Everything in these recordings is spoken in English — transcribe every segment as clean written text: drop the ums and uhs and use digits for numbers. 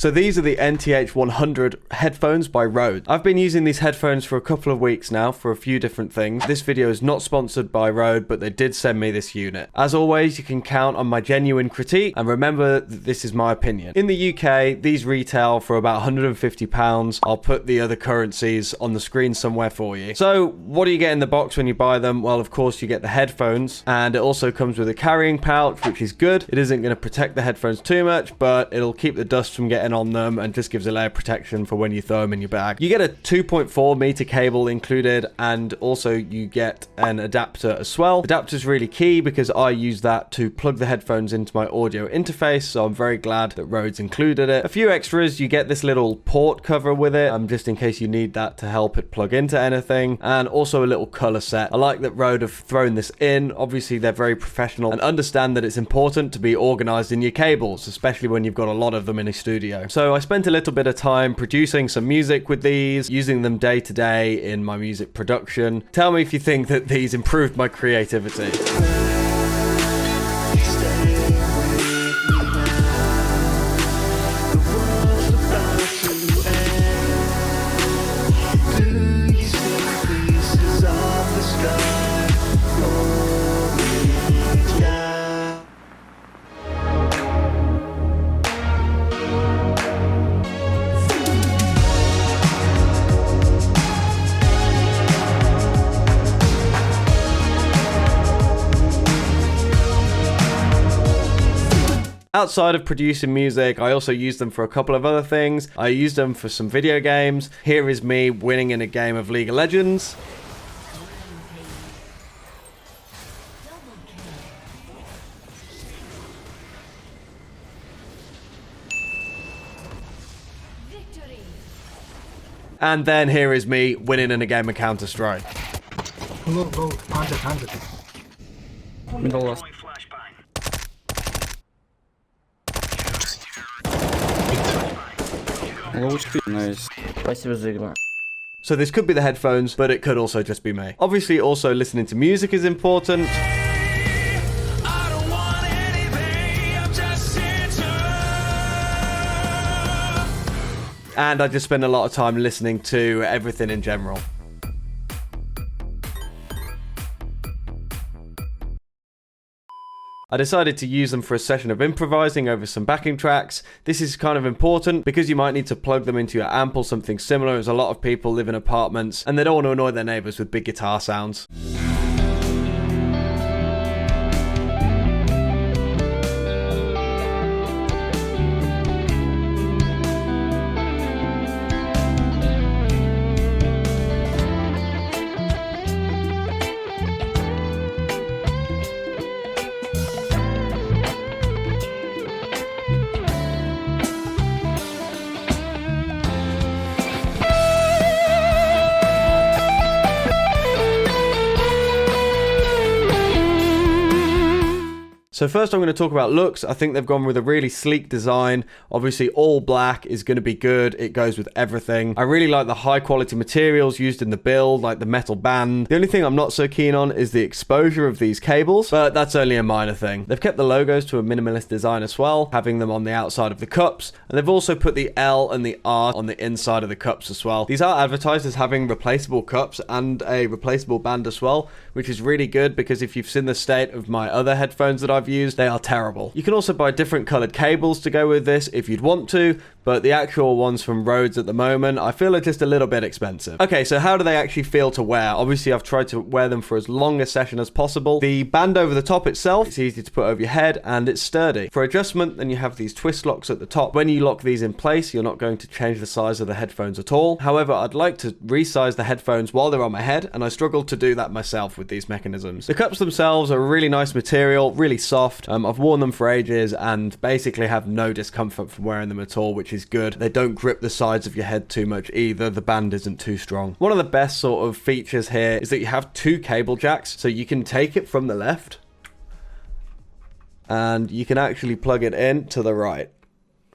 So these are the NTH-100 headphones by Rode. I've been using these headphones for a couple of weeks now for a few different things. This video is not sponsored by Rode, but they did send me this unit. As always, you can count on my genuine critique, and remember that this is my opinion. In the UK, these retail for about £150. I'll put the other currencies on the screen somewhere for you. So what do you get in the box when you buy them? Well, of course, you get the headphones, and it also comes with a carrying pouch, which is good. It isn't going to protect the headphones too much, but it'll keep the dust from getting on them and just gives a layer of protection for when you throw them in your bag. You get a 2.4 meter cable included, and also you get an adapter as well. Adapter's really key because I use that to plug the headphones into my audio interface, so I'm very glad that Rode's included it. A few extras, you get this little port cover with it, just in case you need that to help it plug into anything, and also a little color set. I like that Rode have thrown this in. Obviously, they're very professional and understand that it's important to be organized in your cables, especially when you've got a lot of them in a studio. So I spent a little bit of time producing some music with these, using them day to day in my music production. Tell me if you think that these improved my creativity. Outside of producing music, I also use them for a couple of other things. I use them for some video games. Here is me winning in a game of League of Legends. And then here is me winning in a game of Counter-Strike. Go, 100. Middle last. Nice. Спасибо за игру. So this could be the headphones, but it could also just be me. Obviously, also listening to music is important. And I just spend a lot of time listening to everything in general. I decided to use them for a session of improvising over some backing tracks. This is kind of important because you might need to plug them into your amp or something similar, as a lot of people live in apartments and they don't want to annoy their neighbors with big guitar sounds. So first I'm going to talk about looks. I think they've gone with a really sleek design. Obviously all black is going to be good. It goes with everything. I really like the high quality materials used in the build, like the metal band. The only thing I'm not so keen on is the exposure of these cables, but that's only a minor thing. They've kept the logos to a minimalist design as well, having them on the outside of the cups, and they've also put the L and the R on the inside of the cups as well. These are advertised as having replaceable cups and a replaceable band as well, which is really good because if you've seen the state of my other headphones that I've used, they are terrible. You can also buy different colored cables to go with this if you'd want to, but the actual ones from Rhodes at the moment I feel are just a little bit expensive. Okay, so how do they actually feel to wear? Obviously I've tried to wear them for as long a session as possible. The band over the top itself, it's easy to put over your head and it's sturdy. For adjustment, then you have these twist locks at the top. When you lock these in place, you're not going to change the size of the headphones at all. However, I'd like to resize the headphones while they're on my head, and I struggled to do that myself with these mechanisms. The cups themselves are a really nice material, really soft. I've worn them for ages and basically have no discomfort from wearing them at all, which is good. They don't grip the sides of your head too much either. The band isn't too strong. One of the best sort of features here is that you have two cable jacks, so you can take it from the left and you can actually plug it in to the right,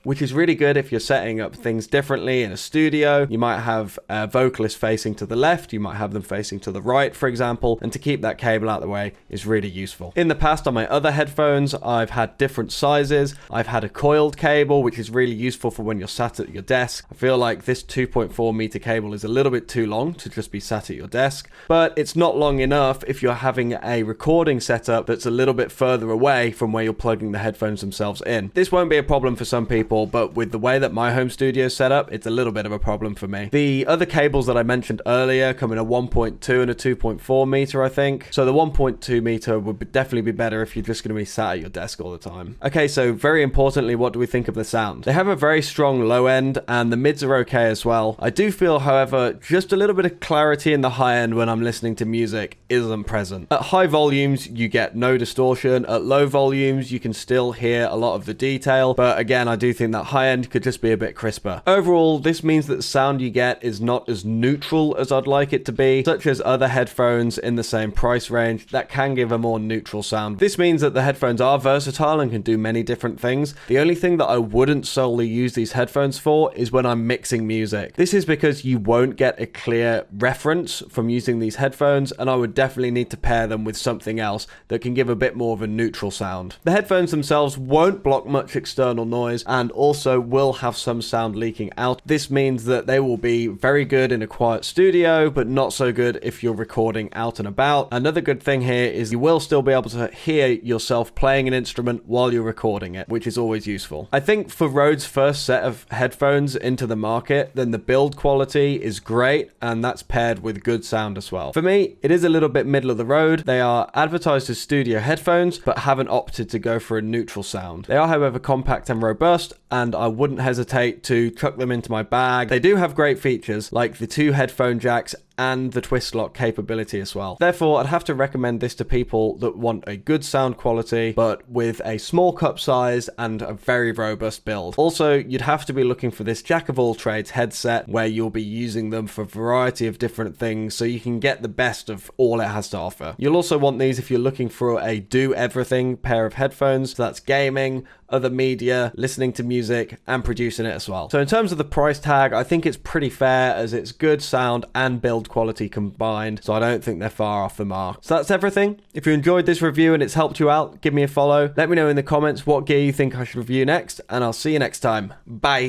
which is really good if you're setting up things differently in a studio. You might have a vocalist facing to the left, you might have them facing to the right, for example, and to keep that cable out of the way is really useful. In the past, on my other headphones, I've had different sizes. I've had a coiled cable, which is really useful for when you're sat at your desk. I feel like this 2.4 meter cable is a little bit too long to just be sat at your desk, but it's not long enough if you're having a recording setup that's a little bit further away from where you're plugging the headphones themselves in. This won't be a problem for some people, but with the way that my home studio is set up, it's a little bit of a problem for me. The other cables that I mentioned earlier come in a 1.2 and a 2.4 meter, I think. So the 1.2 meter would definitely be better if you're just going to be sat at your desk all the time. Okay, so very importantly, what do we think of the sound? They have a very strong low end and the mids are okay as well. I do feel, however, just a little bit of clarity in the high end when I'm listening to music isn't present. At high volumes, you get no distortion. At low volumes, you can still hear a lot of the detail, but again, I do think that high end could just be a bit crisper. Overall, this means that the sound you get is not as neutral as I'd like it to be, such as other headphones in the same price range that can give a more neutral sound. This means that the headphones are versatile and can do many different things. The only thing that I wouldn't solely use these headphones for is when I'm mixing music. This is because you won't get a clear reference from using these headphones, and I would definitely need to pair them with something else that can give a bit more of a neutral sound. The headphones themselves won't block much external noise and also will have some sound leaking out. This means that they will be very good in a quiet studio, but not so good if you're recording out and about. Another good thing here is you will still be able to hear yourself playing an instrument while you're recording it, which is always useful. I think for Rode's first set of headphones into the market, then the build quality is great, and that's paired with good sound as well. For me, it is a little bit middle of the road. They are advertised as studio headphones, but haven't opted to go for a neutral sound. They are, however, compact and robust, and I wouldn't hesitate to chuck them into my bag. They do have great features, like the 2 headphone jacks and the twist lock capability as well. Therefore, I'd have to recommend this to people that want a good sound quality, but with a small cup size and a very robust build. Also, you'd have to be looking for this jack of all trades headset where you'll be using them for a variety of different things so you can get the best of all it has to offer. You'll also want these if you're looking for a do everything pair of headphones. So that's gaming, other media, listening to music, and producing it as well. So in terms of the price tag, I think it's pretty fair as it's good sound and build quality combined, so I don't think they're far off the mark. So that's everything. If you enjoyed this review and it's helped you out, give me a follow. Let me know in the comments what gear you think I should review next, and I'll see you next time. Bye.